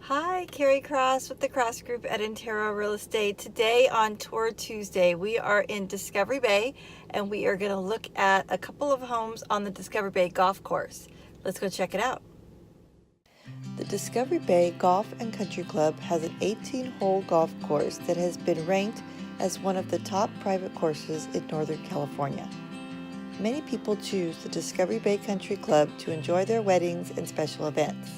Hi, Carrie Cross with the Cross Group at Intero Real Estate. Today on Tour Tuesday, we are in Discovery Bay and we are going to look at a couple of homes on the Discovery Bay golf course. Let's go check it out. The Discovery Bay Golf and Country Club has an 18-hole golf course that has been ranked as one of the top private courses in Northern California. Many people choose the Discovery Bay Country Club to enjoy their weddings and special events.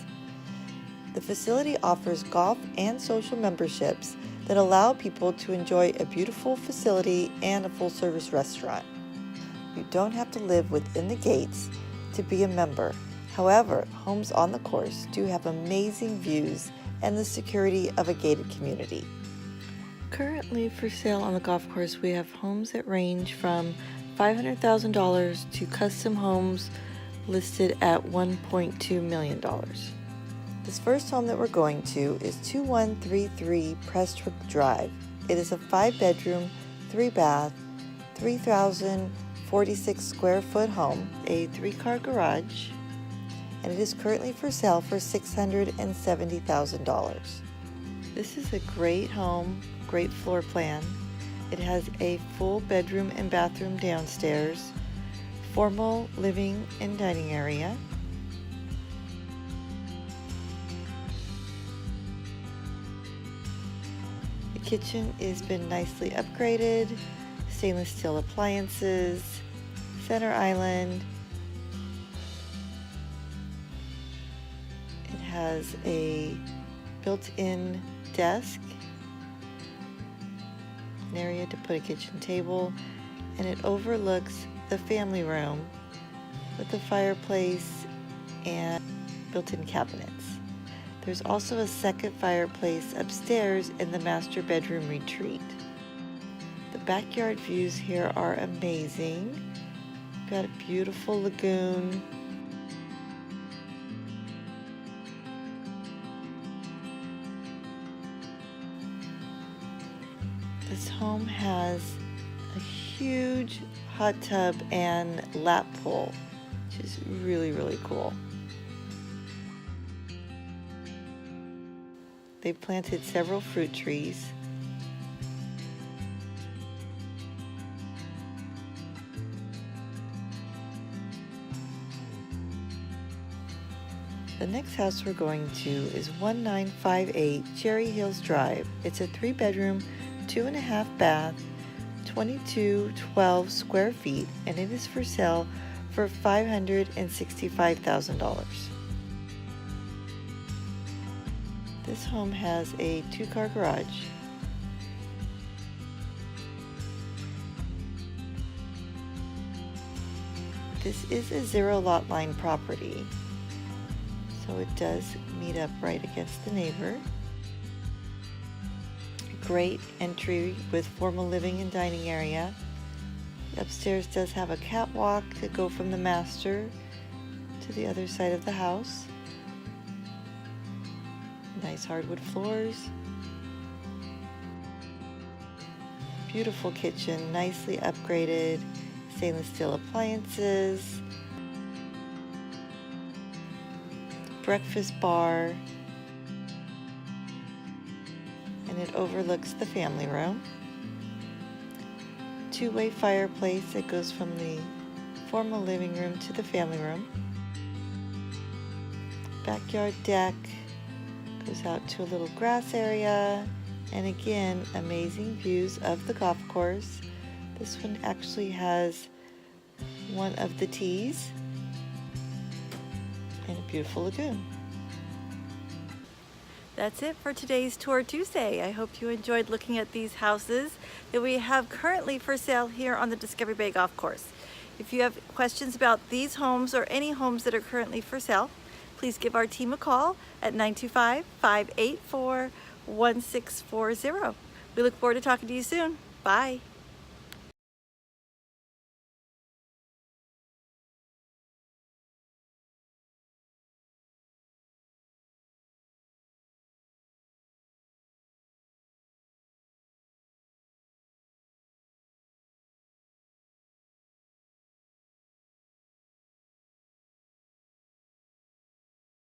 The facility offers golf and social memberships that allow people to enjoy a beautiful facility and a full-service restaurant. You don't have to live within the gates to be a member. However, homes on the course do have amazing views and the security of a gated community. Currently for sale on the golf course, we have homes that range from $500,000 to custom homes listed at $1.2 million. This first home that we're going to is 2133 Prestwick Drive. It is a 5-bedroom, 3-bath, 3,046 square foot home, a 3-car garage, and it is currently for sale for $670,000. This is a great home, great floor plan. It has a full bedroom and bathroom downstairs, formal living and dining area. The kitchen has been nicely upgraded, stainless steel appliances, center island. It has a built-in desk, an area to put a kitchen table, and it overlooks the family room with a fireplace and built-in cabinets. There's also a second fireplace upstairs in the master bedroom retreat. The backyard views here are amazing. Got a beautiful lagoon. This home has a huge hot tub and lap pool, which is really, really cool. They've planted several fruit trees. The next house we're going to is 1958 Cherry Hills Drive. It's a 3-bedroom, 2.5 bath, 2212 square feet, and it is for sale for $565,000. This home has a 2-car garage. This is a 0 lot line property, so it does meet up right against the neighbor. Great entry with formal living and dining area. The upstairs does have a catwalk to go from the master to the other side of the house. Nice hardwood floors. Beautiful kitchen, nicely upgraded, stainless steel appliances, breakfast bar, and it overlooks the family room. 2-way fireplace that goes from the formal living room to the family room. Backyard deck goes out to a little grass area, and again, amazing views of the golf course. This one actually has one of the tees and a beautiful lagoon. That's it for today's Tour Tuesday. I hope you enjoyed looking at these houses that we have currently for sale here on the Discovery Bay Golf Course. If you have questions about these homes or any homes that are currently for sale, please give our team a call at 925-584-1640. We look forward to talking to you soon. Bye.